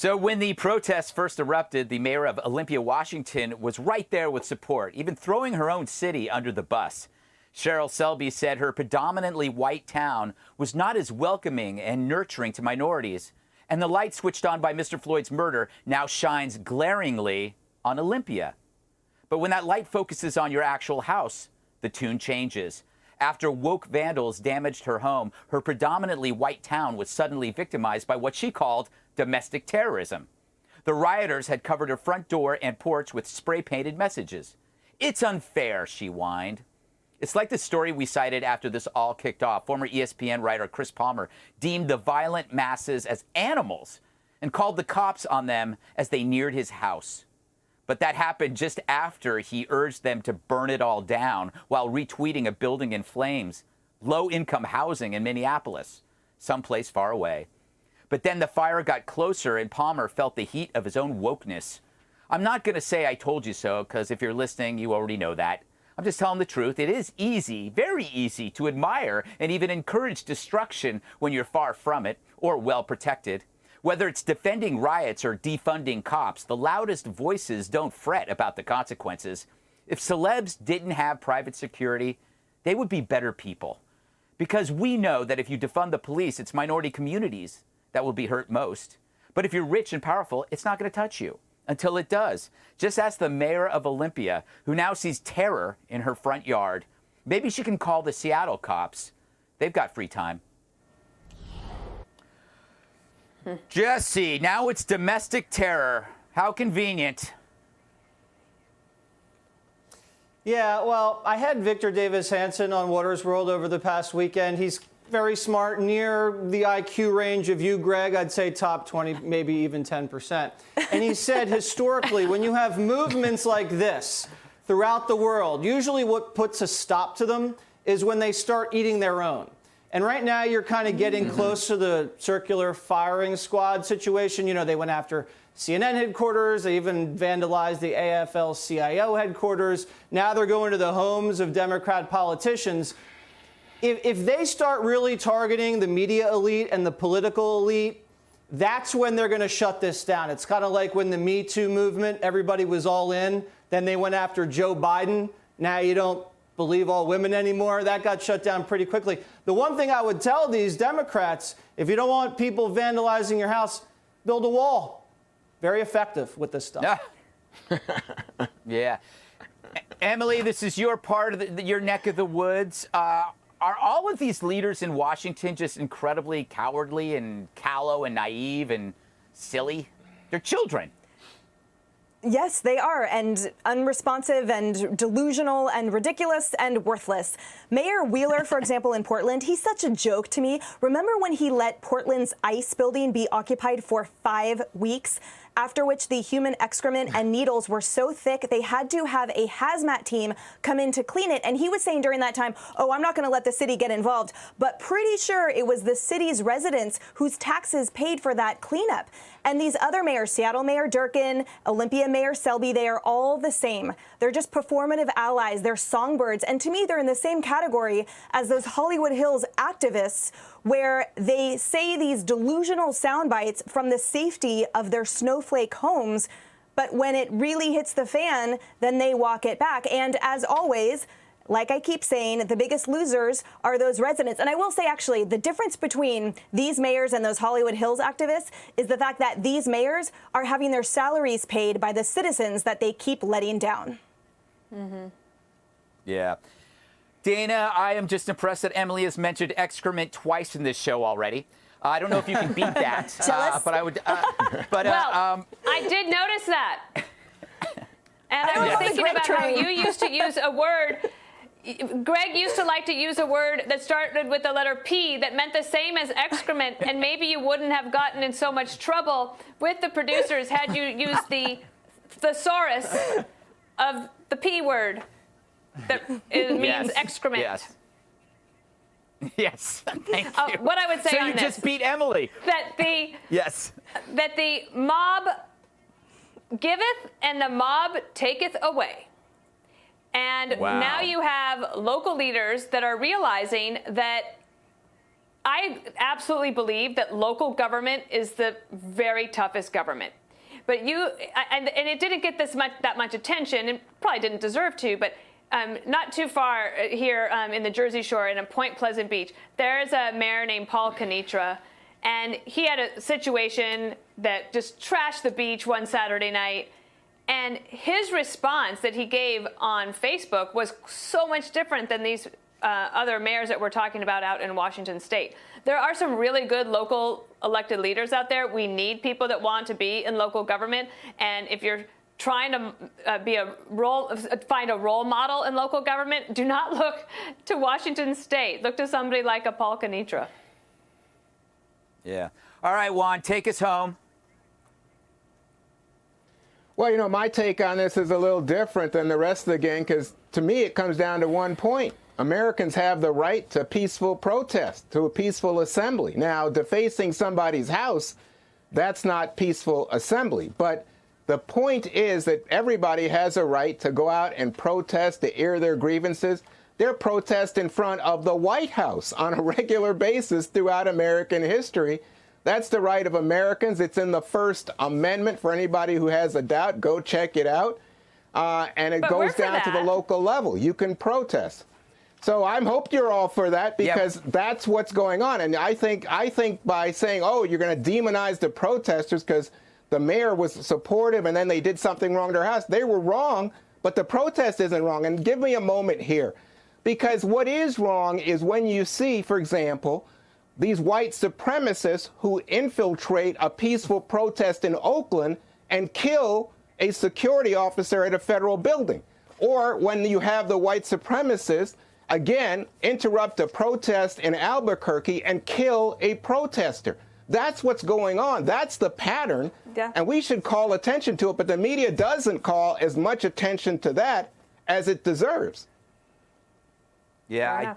So when the protests first erupted, the mayor of Olympia, Washington, was right there with support, even throwing her own city under the bus. Cheryl Selby said her predominantly white town was not as welcoming and nurturing to minorities. And the light switched on by Mr. Floyd's murder now shines glaringly on Olympia. But when that light focuses on your actual house, the tune changes. After woke vandals damaged her home, her predominantly white town was suddenly victimized by what she called domestic terrorism. The rioters had covered her front door and porch with spray-painted messages. "It's unfair," she whined. It's like the story we cited after this all kicked off. Former ESPN writer Chris Palmer deemed the violent masses as animals and called the cops on them as they neared his house. But that happened just after he urged them to burn it all down while retweeting a building in flames, low-income housing in Minneapolis, someplace far away. But then the fire got closer and Palmer felt the heat of his own wokeness. I'm not going to say I told you so, because if you're listening, you already know that. I'm just telling the truth. It is easy, very easy, to admire and even encourage destruction when you're far from it or well protected. Whether it's defending riots or defunding cops, the loudest voices don't fret about the consequences. If celebs didn't have private security, they would be better people. Because we know that if you defund the police, it's minority communities that will be hurt most. But if you're rich and powerful, it's not going to touch you until it does. Just ask the mayor of Olympia, who now sees terror in her front yard. Maybe she can call the Seattle cops. They've got free time. Jesse, now it's domestic terror. How convenient. Yeah, well, I had Victor Davis Hanson on Water's World over the past weekend. He's very smart, near the IQ range of you, Greg. I'd say top 20, maybe even 10%. And he said, historically, when you have movements like this throughout the world, usually what puts a stop to them is when they start eating their own. And right now, you're kind of getting close to the circular firing squad situation. You know, they went after CNN headquarters. They even vandalized the AFL-CIO headquarters. Now they're going to the homes of Democrat politicians. If they start really targeting the media elite and the political elite, that's when they're going to shut this down. It's kind of like when the Me Too movement, everybody was all in. Then they went after Joe Biden. Now you don't believe all women anymore. That got shut down pretty quickly. The one thing I would tell these Democrats, if you don't want people vandalizing your house, build a wall. Very effective with this stuff. Yeah. Emily, this is your part of your neck of the woods. Are all of these leaders in Washington just incredibly cowardly and callow and naive and silly? They're children. Yes, they are, and unresponsive and delusional and ridiculous and worthless. Mayor Wheeler, for example, in Portland, he's such a joke to me. Remember when he let Portland's ICE building be occupied for 5 weeks? After which the human excrement and needles were so thick, they had to have a hazmat team come in to clean it. And he was saying during that time, oh, I'm not going to let the city get involved. But pretty sure it was the city's residents whose taxes paid for that cleanup. And these other mayors, Seattle Mayor Durkin, Olympia Mayor Selby, they are all the same. They're just performative allies. They're songbirds. And to me, they're in the same category as those Hollywood Hills activists, where they say these delusional sound bites from the safety of their snowflake homes, but when it really hits the fan, then they walk it back. And as always, like I keep saying, the biggest losers are those residents. And I will say, actually, the difference between these mayors and those Hollywood Hills activists is the fact that these mayors are having their salaries paid by the citizens that they keep letting down. Yeah. Dana, I am just impressed that Emily has mentioned excrement twice in this show already. I don't know if you can beat that, but I would. Well, I did notice that, and I was thinking about how you used to use a word. Greg used to like to use a word that started with the letter P that meant the same as excrement, and maybe you wouldn't have gotten in so much trouble with the producers had you used the thesaurus of the P word. That it means excrement. Yes. Yes. Thank you. What I would say on this. So you just beat Emily. That the mob giveth and the mob taketh away. And now you have local leaders that are realizing that I absolutely believe that local government is the very toughest government. But and it didn't get that much attention, and probably didn't deserve to, but not too far here in the Jersey Shore in Point Pleasant Beach, there's a mayor named Paul Canitra, and he had a situation that just trashed the beach one Saturday night. And his response that he gave on Facebook was so much different than these other mayors that we're talking about out in Washington State. There are some really good local elected leaders out there. We need people that want to be in local government. And if you're trying to find a role model in local government, do not look to Washington State. Look to somebody like a Paul Canitra. Yeah. All right, Juan, take us home. Well, you know, my take on this is a little different than the rest of the gang, because to me it comes down to one point. Americans have the right to peaceful protest, to a peaceful assembly. Now, defacing somebody's house, that's not peaceful assembly. But the point is that everybody has a right to go out and protest, to air their grievances. They're protest in front of the White House on a regular basis throughout American history. That's the right of Americans. It's in the First Amendment. For anybody who has a doubt, go check it out. And it goes down to the local level. You can protest. So I hope you're all for that, because that's what's going on. And I think by saying, oh, you're going to demonize the protesters because the mayor was supportive and then they did something wrong to their house, they were wrong, but the protest isn't wrong. And give me a moment here, because what is wrong is when you see, for example, these white supremacists who infiltrate a peaceful protest in Oakland and kill a security officer at a federal building. Or when you have the white supremacists, again, interrupt a protest in Albuquerque and kill a protester. That's what's going on. That's the pattern. Yeah. And we should call attention to it. But the media doesn't call as much attention to that as it deserves. Yeah,